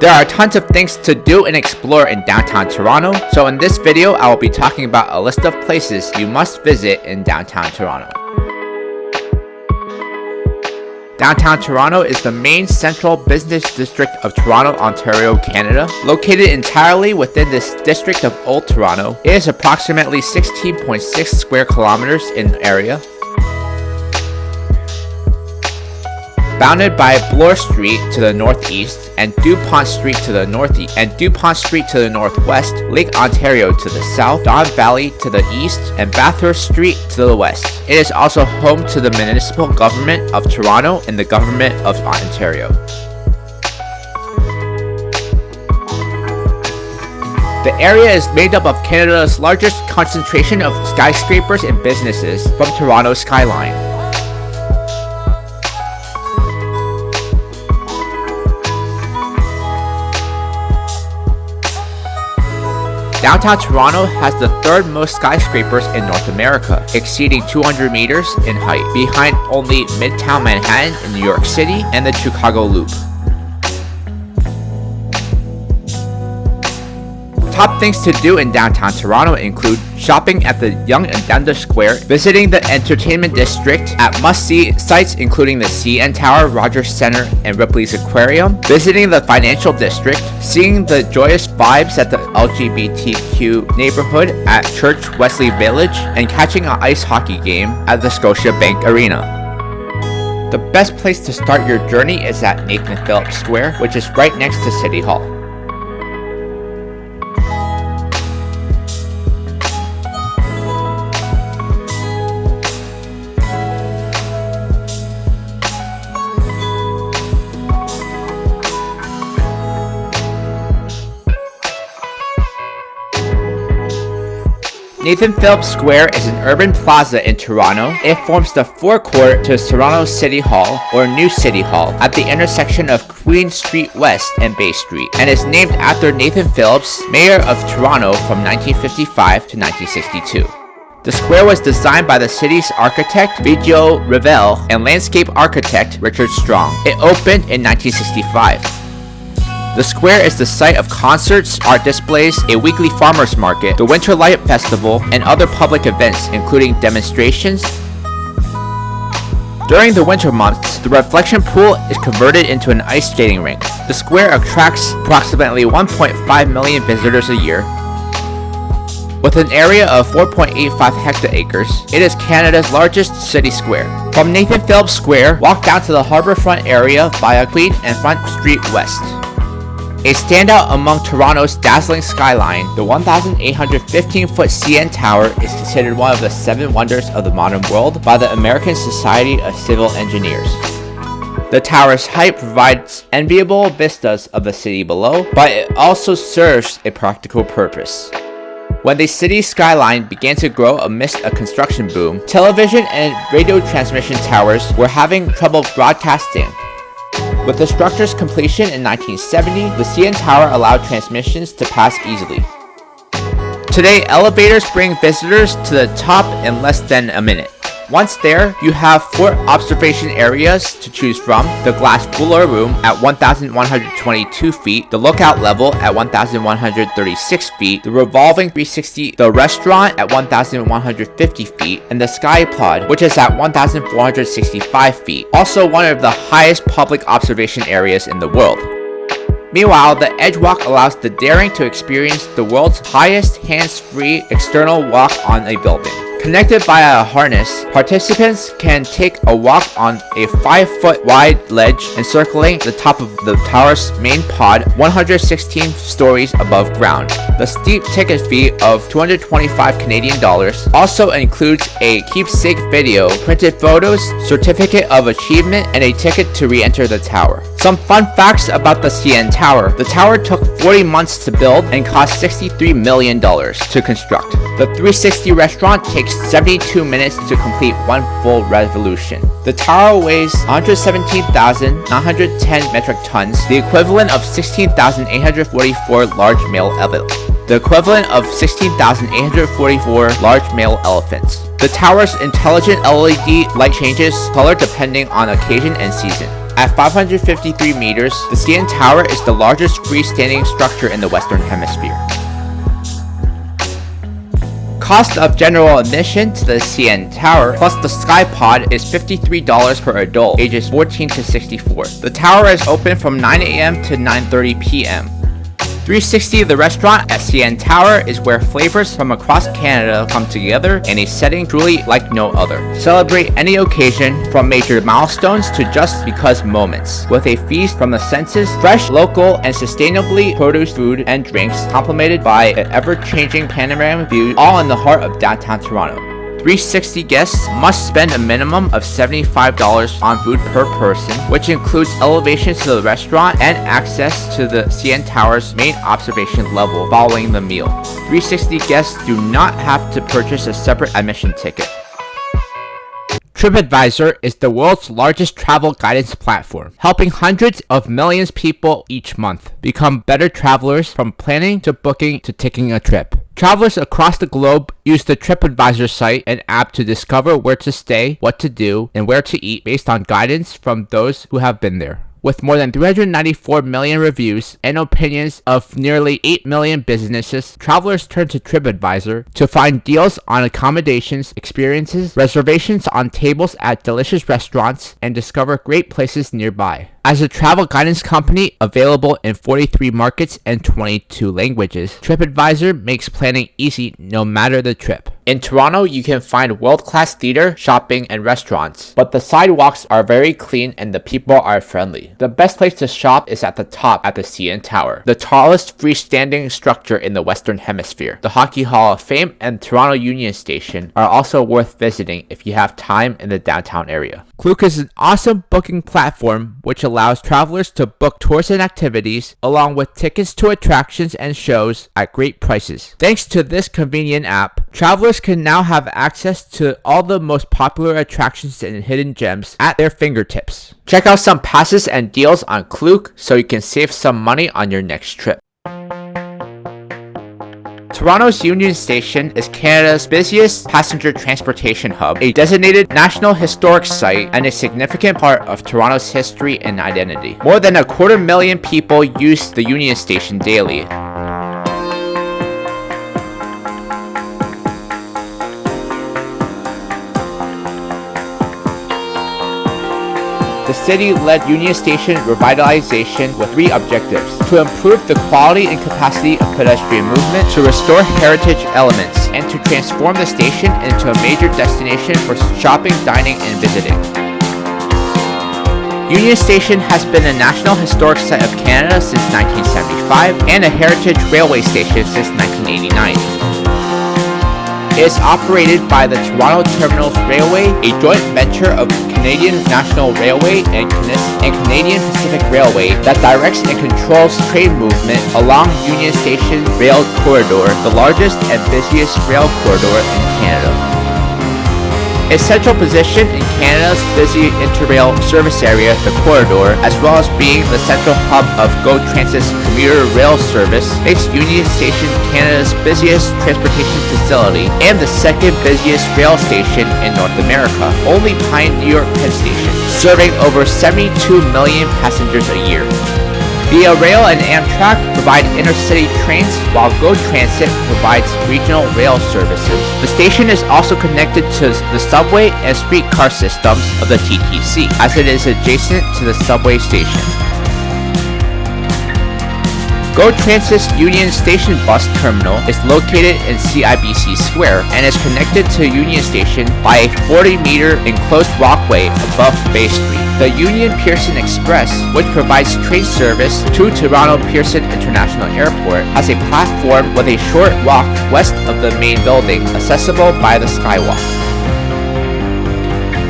There are tons of things to do and explore in downtown Toronto, so in this video I will be talking about a list of places you must visit in downtown Toronto. Downtown Toronto is the main central business district of Toronto, Ontario, Canada. Located entirely within this district of Old Toronto, it is approximately 16.6 square kilometers in area. Bounded by Bloor Street to the northeast and DuPont Street to the northeast and DuPont Street to the northwest, Lake Ontario to the south, Don Valley to the east, and Bathurst Street to the west. It is also home to the municipal government of Toronto and the government of Ontario. The area is made up of Canada's largest concentration of skyscrapers and businesses from Toronto's skyline. Downtown Toronto has the third most skyscrapers in North America, exceeding 200 meters in height, behind only Midtown Manhattan in New York City and the Chicago Loop. Top things to do in downtown Toronto include shopping at the Younge-Dundas Square, visiting the entertainment district at must-see sites including the CN Tower, Rogers Centre, and Ripley's Aquarium, visiting the financial district, seeing the joyous vibes at the LGBTQ neighborhood at Church Wesley Village, and catching an ice hockey game at the Scotiabank Arena. The best place to start your journey is at Nathan Phillips Square, which is right next to City Hall. Nathan Phillips Square is an urban plaza in Toronto. It forms the forecourt to Toronto City Hall, or New City Hall, at the intersection of Queen Street West and Bay Street, and is named after Nathan Phillips, Mayor of Toronto from 1955 to 1962. The square was designed by the city's architect, Vigio Revel, and landscape architect, Richard Strong. It opened in 1965. The square is the site of concerts, art displays, a weekly farmers market, the Winter Light Festival, and other public events, including demonstrations. During the winter months, the reflection pool is converted into an ice skating rink. The square attracts approximately 1.5 million visitors a year. With an area of 4.85 hectares, it is Canada's largest city square. From Nathan Phillips Square, walk down to the harborfront area via Queen and Front Street West. A standout among Toronto's dazzling skyline, the 1,815-foot CN Tower is considered one of the 7 wonders of the modern world by the American Society of Civil Engineers. The tower's height provides enviable vistas of the city below, but it also serves a practical purpose. When the city's skyline began to grow amidst a construction boom, television and radio transmission towers were having trouble broadcasting. With the structure's completion in 1970, the CN Tower allowed transmissions to pass easily. Today, elevators bring visitors to the top in less than a minute. Once there, you have 4 observation areas to choose from: the glass Fuller Room at 1,122 feet, the lookout level at 1,136 feet, the revolving 360, the restaurant at 1,150 feet, and the Sky Pod, which is at 1,465 feet, also one of the highest public observation areas in the world. Meanwhile, the Edge Walk allows the daring to experience the world's highest hands-free external walk on a building. Connected by a harness, participants can take a walk on a 5-foot wide ledge encircling the top of the tower's main pod, 116 stories above ground. The steep ticket fee of 225 Canadian dollars also includes a keepsake video, printed photos, certificate of achievement, and a ticket to re-enter the tower. Some fun facts about the CN Tower. The tower took 40 months to build and cost $63 million to construct. The 360 restaurant takes 72 minutes to complete one full revolution. The tower weighs 117,910 metric tons, the equivalent of 16,844 large male elephants. The equivalent of 16,844 large male elephants. The tower's intelligent LED light changes color depending on occasion and season. At 553 meters, the CN Tower is the largest freestanding structure in the Western Hemisphere. Cost of general admission to the CN Tower plus the Sky Pod is $53 per adult, ages 14 to 64. The tower is open from 9 a.m. to 9:30 p.m. 360 The restaurant at CN Tower is where flavors from across Canada come together in a setting truly like no other. Celebrate any occasion from major milestones to just because moments, with a feast from the senses, fresh, local, and sustainably produced food and drinks complemented by an ever-changing panoramic view, all in the heart of downtown Toronto. 360 guests must spend a minimum of $75 on food per person, which includes elevations to the restaurant and access to the CN Tower's main observation level following the meal. 360 guests do not have to purchase a separate admission ticket. TripAdvisor is the world's largest travel guidance platform, helping hundreds of millions of people each month become better travelers from planning to booking to taking a trip. Travelers across the globe use the TripAdvisor site and app to discover where to stay, what to do, and where to eat based on guidance from those who have been there. With more than 394 million reviews and opinions of nearly 8 million businesses, travelers turn to TripAdvisor to find deals on accommodations, experiences, reservations on tables at delicious restaurants, and discover great places nearby. As a travel guidance company available in 43 markets and 22 languages, TripAdvisor makes planning easy no matter the trip. In Toronto, you can find world-class theater, shopping, and restaurants, but the sidewalks are very clean and the people are friendly. The best place to shop is at the top at the CN Tower, the tallest freestanding structure in the Western Hemisphere. The Hockey Hall of Fame and Toronto Union Station are also worth visiting if you have time in the downtown area. Klook is an awesome booking platform which allows travelers to book tours and activities along with tickets to attractions and shows at great prices. Thanks to this convenient app, travelers can now have access to all the most popular attractions and hidden gems at their fingertips. Check out some passes and deals on Klook so you can save some money on your next trip. Toronto's Union Station is Canada's busiest passenger transportation hub, a designated National Historic Site, and a significant part of Toronto's history and identity. More than 250,000 people use the Union Station daily. The city led Union Station revitalization with 3 objectives: to improve the quality and capacity of pedestrian movement, to restore heritage elements, and to transform the station into a major destination for shopping, dining, and visiting. Union Station has been a National Historic Site of Canada since 1975 and a Heritage Railway Station since 1989. It is operated by the Toronto Terminals Railway, a joint venture of Canadian National Railway and Canadian Pacific Railway that directs and controls train movement along Union Station Rail Corridor, the largest and busiest rail corridor in Canada. Its central position in Canada's busy interrail service area, the corridor, as well as being the central hub of GO Transit's commuter rail service, makes Union Station Canada's busiest transportation facility and the second busiest rail station in North America, only behind New York Penn Station, serving over 72 million passengers a year. Via Rail and Amtrak provide intercity trains, while GO Transit provides regional rail services. The station is also connected to the subway and streetcar systems of the TTC, as it is adjacent to the subway station. GO Transit's Union Station bus terminal is located in CIBC Square and is connected to Union Station by a 40-meter enclosed walkway above Bay Street. The Union Pearson Express, which provides train service to Toronto Pearson International Airport, has a platform with a short walk west of the main building, accessible by the skywalk.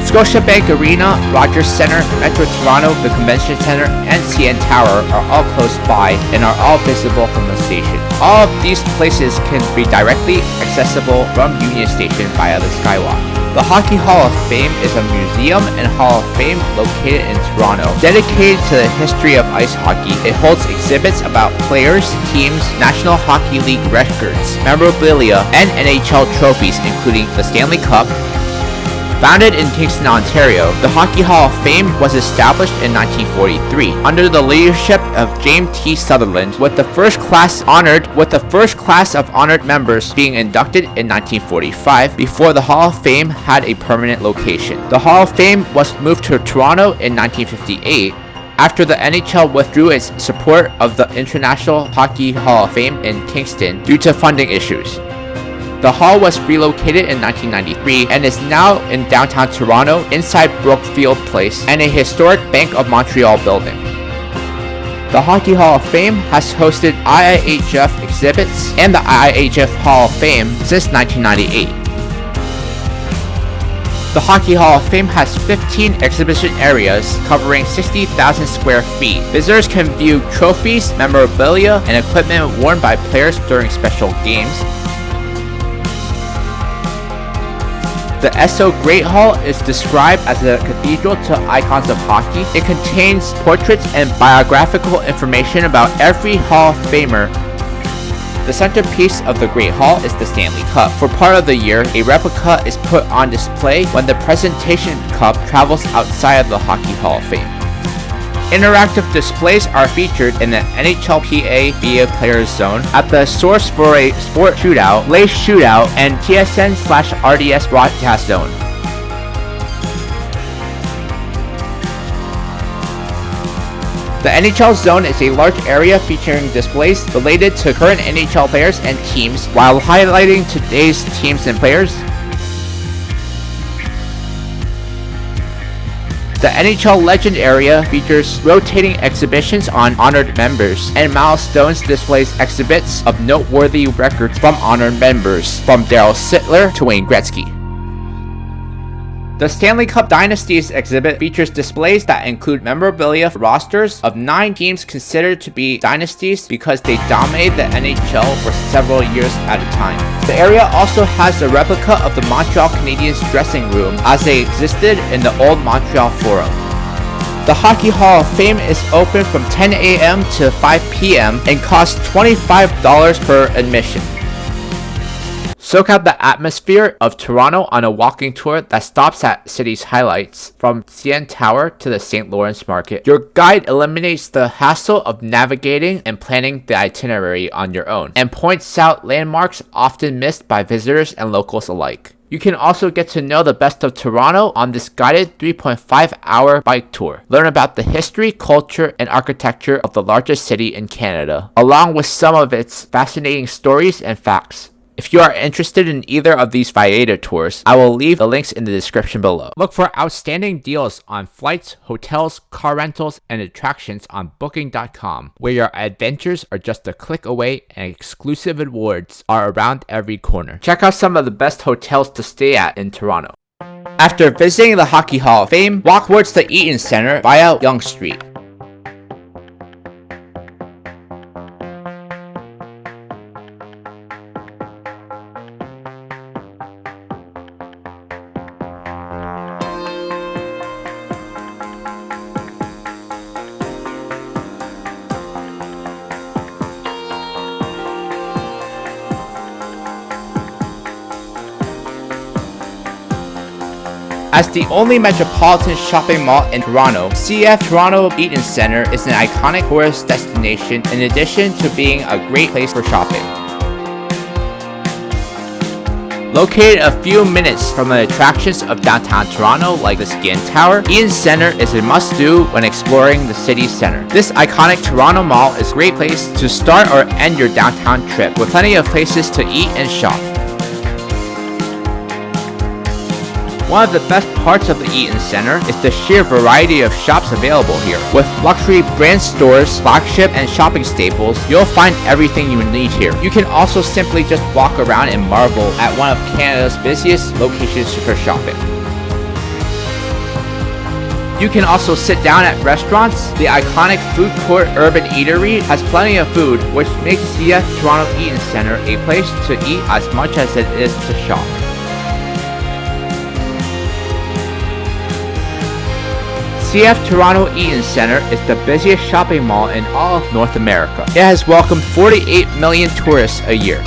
Scotiabank Arena, Rogers Centre, Metro Toronto, the Convention Centre, and CN Tower are all close by and are all visible from the station. All of these places can be directly accessible from Union Station via the skywalk. The Hockey Hall of Fame is a museum and hall of fame located in Toronto. Dedicated to the history of ice hockey, it holds exhibits about players, teams, National Hockey League records, memorabilia, and NHL trophies including the Stanley Cup, Founded in Kingston, Ontario, the Hockey Hall of Fame was established in 1943 under the leadership of James T. Sutherland, with the first class of honored members being inducted in 1945 before the Hall of Fame had a permanent location. The Hall of Fame was moved to Toronto in 1958 after the NHL withdrew its support of the International Hockey Hall of Fame in Kingston due to funding issues. The hall was relocated in 1993 and is now in downtown Toronto inside Brookfield Place and a historic Bank of Montreal building. The Hockey Hall of Fame has hosted IIHF exhibits and the IIHF Hall of Fame since 1998. The Hockey Hall of Fame has 15 exhibition areas covering 60,000 square feet. Visitors can view trophies, memorabilia, and equipment worn by players during special games. The Esso Great Hall is described as a cathedral to icons of hockey. It contains portraits and biographical information about every Hall of Famer. The centerpiece of the Great Hall is the Stanley Cup. For part of the year, a replica is put on display when the presentation cup travels outside of the Hockey Hall of Fame. Interactive displays are featured in the NHLPA Via Players Zone, at the Source for a Sport Shootout, Lace Shootout, and TSN/RDS Broadcast Zone. The NHL Zone is a large area featuring displays related to current NHL players and teams while highlighting today's teams and players. The NHL Legend area features rotating exhibitions on honored members, and Milestones displays exhibits of noteworthy records from honored members, from Daryl Sittler to Wayne Gretzky. The Stanley Cup Dynasties exhibit features displays that include memorabilia for rosters of 9 teams considered to be dynasties because they dominated the NHL for several years at a time. The area also has a replica of the Montreal Canadiens dressing room as they existed in the old Montreal Forum. The Hockey Hall of Fame is open from 10 a.m. to 5 p.m. and costs $25 per admission. Soak out the atmosphere of Toronto on a walking tour that stops at city's highlights, from CN Tower to the St. Lawrence Market. Your guide eliminates the hassle of navigating and planning the itinerary on your own, and points out landmarks often missed by visitors and locals alike. You can also get to know the best of Toronto on this guided 3.5-hour bike tour. Learn about the history, culture, and architecture of the largest city in Canada, along with some of its fascinating stories and facts. If you are interested in either of these Viator tours, I will leave the links in the description below. Look for outstanding deals on flights, hotels, car rentals, and attractions on Booking.com, where your adventures are just a click away and exclusive rewards are around every corner. Check out some of the best hotels to stay at in Toronto. After visiting the Hockey Hall of Fame, walk towards the Eaton Centre via Yonge Street. As the only metropolitan shopping mall in Toronto, CF Toronto Eaton Centre is an iconic tourist destination in addition to being a great place for shopping. Located a few minutes from the attractions of downtown Toronto like the CN Tower, Eaton Centre is a must-do when exploring the city centre. This iconic Toronto mall is a great place to start or end your downtown trip, with plenty of places to eat and shop. One of the best parts of the Eaton Centre is the sheer variety of shops available here. With luxury brand stores, flagship, and shopping staples, you'll find everything you need here. You can also simply just walk around and marvel at one of Canada's busiest locations for shopping. You can also sit down at restaurants. The iconic food court Urban Eatery has plenty of food, which makes CF Toronto Eaton Centre a place to eat as much as it is to shop. CF Toronto Eaton Centre is the busiest shopping mall in all of North America. It has welcomed 48 million tourists a year.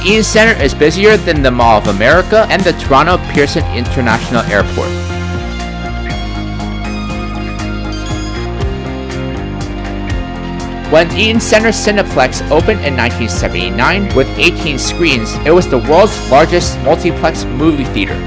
Eaton Centre is busier than the Mall of America and the Toronto Pearson International Airport. When Eaton Centre Cineplex opened in 1979 with 18 screens, it was the world's largest multiplex movie theater.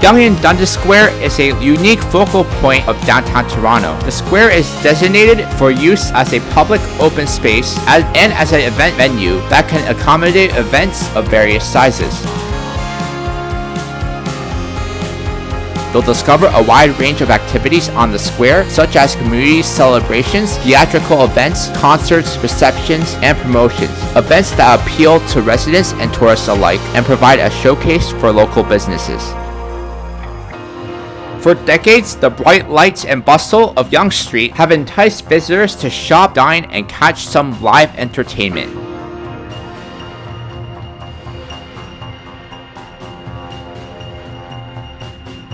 Younge-Dundas Square is a unique focal point of downtown Toronto. The square is designated for use as a public open space and as an event venue that can accommodate events of various sizes. You'll discover a wide range of activities on the square, such as community celebrations, theatrical events, concerts, receptions, and promotions. Events that appeal to residents and tourists alike and provide a showcase for local businesses. For decades, the bright lights and bustle of Yonge Street have enticed visitors to shop, dine, and catch some live entertainment.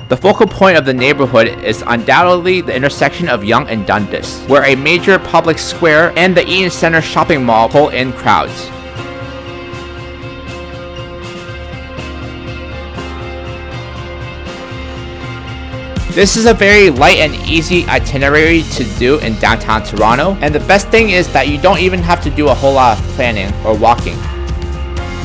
The focal point of the neighborhood is undoubtedly the intersection of Yonge and Dundas, where a major public square and the Eaton Centre shopping mall pull in crowds. This is a very light and easy itinerary to do in downtown Toronto, and the best thing is that you don't even have to do a whole lot of planning or walking.